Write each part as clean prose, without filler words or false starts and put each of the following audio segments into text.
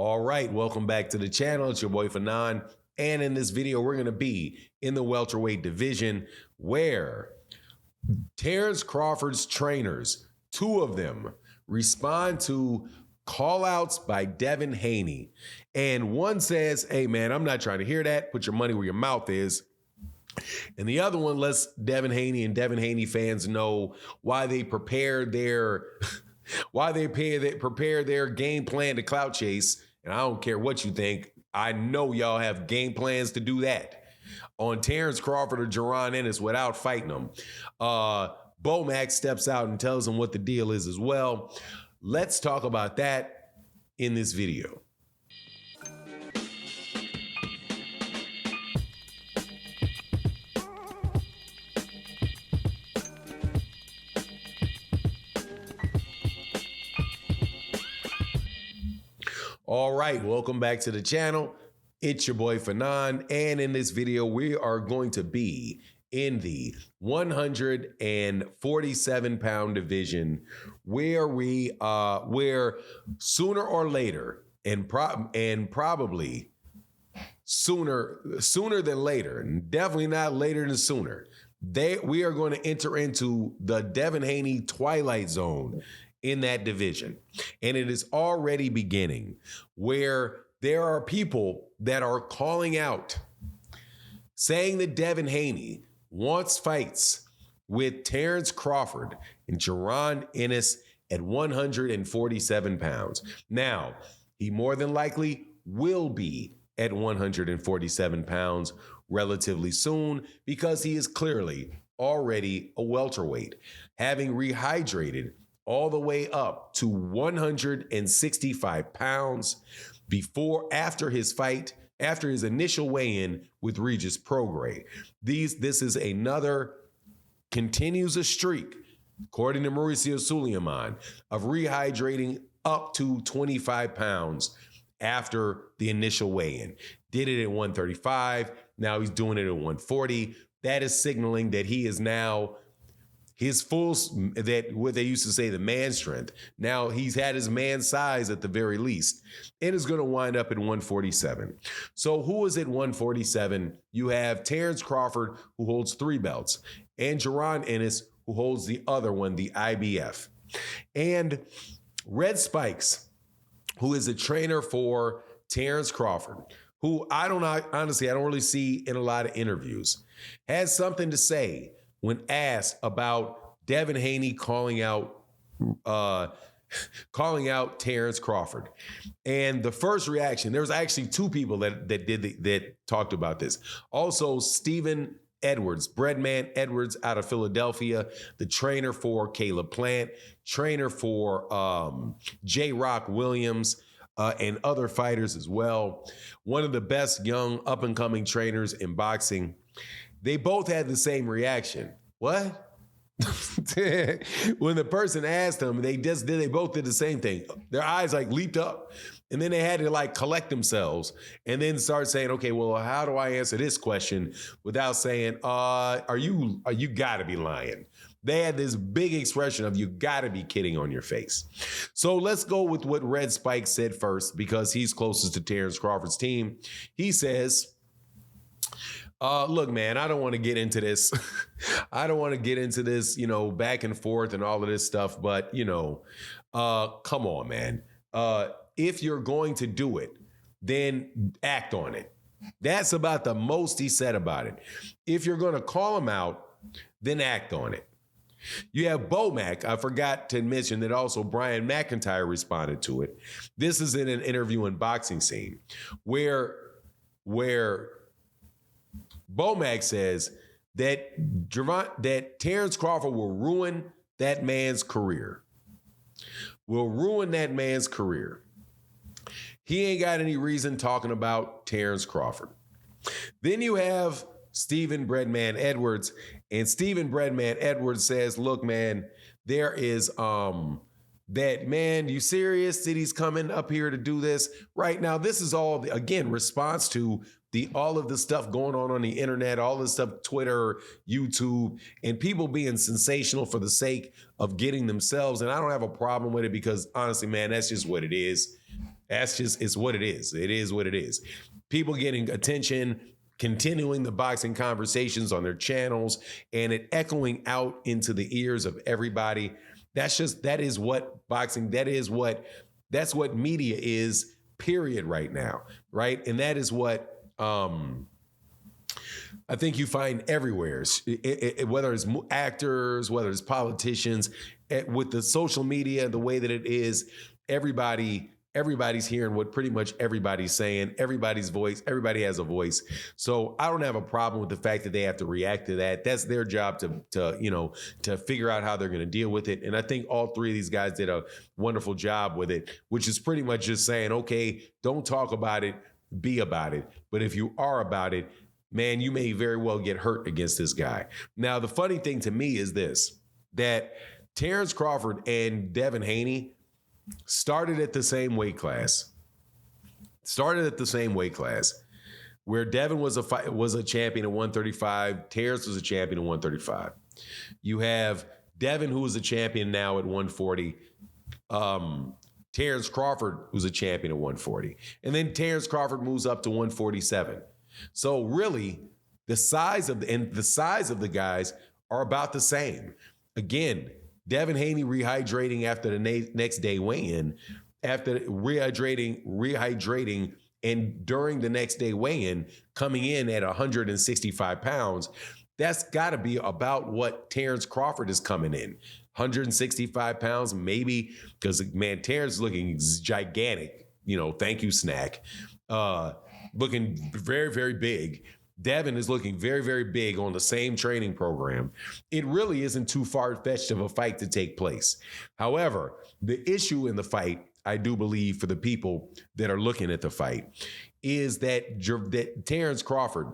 All right, welcome back to the channel. It's your boy Fanon. And in this video, we're going to be in the welterweight division where Terence Crawford's trainers, two of them, respond to call-outs by Devin Haney. And one says, hey, man, I'm not trying to hear that. Put your money where your mouth is. And the other one lets Devin Haney and Devin Haney fans know why they prepared their prepare their game plan to clout chase. And I don't care what you think. I know y'all have game plans to do that on Terence Crawford or Jaron Ennis without fighting them. Bomac steps out and tells them what the deal is as well. Let's talk about that in this video. All right, welcome back to the channel. It's your boy Fanon, and in this video, we are going to be in the 147-pound division, where sooner or later, and probably sooner than later, and definitely not later than sooner, we are going to enter into the Devin Haney twilight zone in that division. And it is already beginning, where there are people that are calling out, saying that Devin Haney wants fights with Terence Crawford and Jaron Ennis at 147 pounds. Now, he more than likely will be at 147 pounds relatively soon because he is clearly already a welterweight, having rehydrated all the way up to 165 pounds after his initial weigh-in with Regis Prograis. This is continues a streak, according to Mauricio Suleiman, of rehydrating up to 25 pounds after the initial weigh-in. Did it at 135, now he's doing it at 140. That is signaling that he is now his what they used to say, the man strength. Now he's had his man size at the very least, and is going to wind up at 147. So who is at 147? You have Terence Crawford, who holds 3 belts, and Jaron Ennis, who holds the other one, the IBF. And Red Spikes, who is a trainer for Terence Crawford, who I don't really see in a lot of interviews, has something to say when asked about Devin Haney calling out Terence Crawford. And the first reaction, there was actually 2 people that talked about this. Also, Stephen Edwards, Breadman Edwards out of Philadelphia, the trainer for Caleb Plant, trainer for J. Rock Williams, and other fighters as well. One of the best young up-and-coming trainers in boxing. They both had the same reaction. What? When the person asked them, they both did the same thing. Their eyes leaped up, and then they had to collect themselves and then start saying, okay, well, how do I answer this question without saying, you gotta be lying. They had this big expression of, you gotta be kidding on your face. So let's go with what Red Spike said first, because he's closest to Terence Crawford's team. He says, look, man, I don't want to get into this. I don't want to get into this, back and forth and all of this stuff. But, come on, man. If you're going to do it, then act on it. That's about the most he said about it. If you're going to call him out, then act on it. You have Bomac. I forgot to mention that also Brian McIntyre responded to it. This is in an interview in Boxing Scene where Bomac says that Terence Crawford will ruin that man's career. Will ruin that man's career. He ain't got any reason talking about Terence Crawford. Then you have Stephen Breadman Edwards, and Stephen Breadman Edwards says, look, man, there is that, man, you serious that he's coming up here to do this right now? This is all, again, response to all of the stuff going on the internet, all this stuff, Twitter, YouTube, and people being sensational for the sake of getting themselves. And I don't have a problem with it because honestly, man, that's just what it is. That's just, it's what it is. It is what it is. People getting attention, continuing the boxing conversations on their channels, and it echoing out into the ears of everybody. That is what boxing, that's what media is, period, right now, right? And that is what I think you find everywhere, whether it's actors, whether it's politicians, with the social media, the way that it is, everybody's hearing what pretty much everybody's saying. Everybody has a voice. So I don't have a problem with the fact that they have to react to that. That's their job to figure out how they're going to deal with it. And I think all three of these guys did a wonderful job with it, which is pretty much just saying, okay, don't talk about it, be about it. But if you are about it, man, you may very well get hurt against this guy. Now, the funny thing to me is this, that Terence Crawford and Devin Haney started at the same weight class. Where Devin was a champion at 135. Terence was a champion at 135. You have Devin, who is a champion now at 140. Terence Crawford, who's a champion at 140. And then Terence Crawford moves up to 147. So really, the size of the guys are about the same. Again, Devin Haney rehydrating after the next day weigh-in, after rehydrating, and during the next day weigh-in, coming in at 165 pounds. That's got to be about what Terence Crawford is coming in. 165 pounds, maybe, because, man, Terence is looking gigantic. Thank you, Snack. Looking very, very big. Devin is looking very, very big on the same training program. It really isn't too far-fetched of a fight to take place. However, the issue in the fight, I do believe, for the people that are looking at the fight, is that Terence Crawford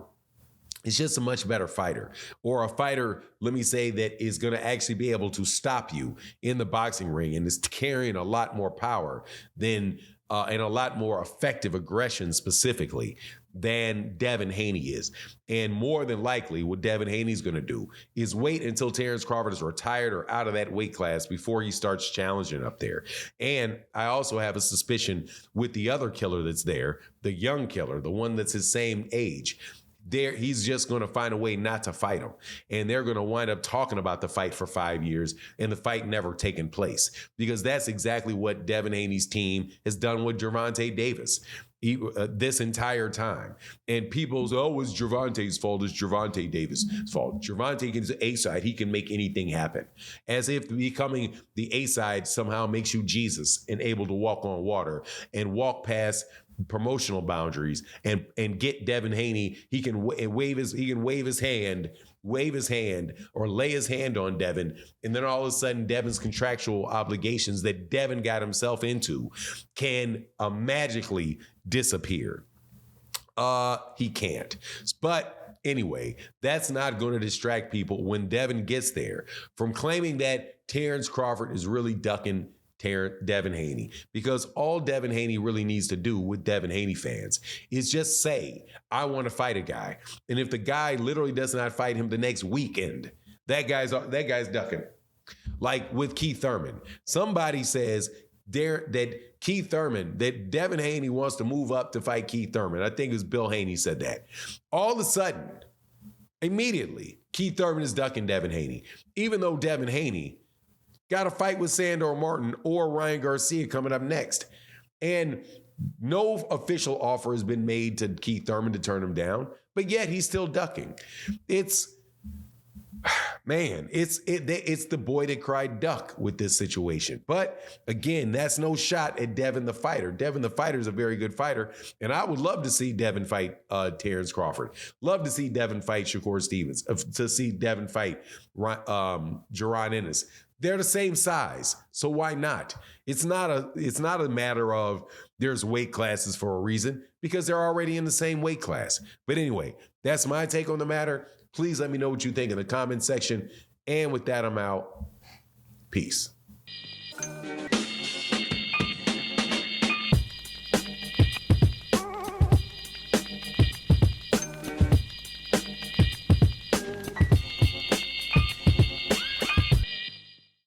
is just a much better fighter, or a fighter, let me say, that is going to actually be able to stop you in the boxing ring and is carrying a lot more power than and a lot more effective aggression specifically than Devin Haney is. And more than likely, what Devin Haney's going to do is wait until Terence Crawford is retired or out of that weight class before he starts challenging up there. And I also have a suspicion with the other killer that's there, the young killer, the one that's his same age. He's just going to find a way not to fight him. And they're going to wind up talking about the fight for 5 years and the fight never taking place. Because that's exactly what Devin Haney's team has done with Gervonta Davis this entire time. And people say, oh, it's Gervonta's fault. It's Gervonta Davis' fault. Gervonta gets the A-side. He can make anything happen. As if becoming the A-side somehow makes you Jesus and able to walk on water and walk past promotional boundaries and get Devin Haney. He can wave his hand or lay his hand on Devin, and then all of a sudden Devin's contractual obligations that Devin got himself into can magically disappear. He can't. But anyway, that's not going to distract people when Devin gets there from claiming that Terence Crawford is really ducking Devin Haney, because all Devin Haney really needs to do with Devin Haney fans is just say, I want to fight a guy. And if the guy literally does not fight him the next weekend, that guy's ducking. Like with Keith Thurman. Somebody says that Devin Haney wants to move up to fight Keith Thurman. I think it was Bill Haney said that. All of a sudden, immediately, Keith Thurman is ducking Devin Haney, even though Devin Haney got a fight with Sandor Martin or Ryan Garcia coming up next. And no official offer has been made to Keith Thurman to turn him down, but yet he's still ducking. It's the boy that cried duck with this situation. But again, that's no shot at Devin the fighter. Devin the fighter is a very good fighter, and I would love to see Devin fight Terence Crawford. Love to see Devin fight Shakur Stevens. To see Devin fight Jaron Ennis. They're the same size, so why not? It's not a matter of there's weight classes for a reason, because they're already in the same weight class. But anyway, that's my take on the matter. Please let me know what you think in the comment section. And with that, I'm out. Peace.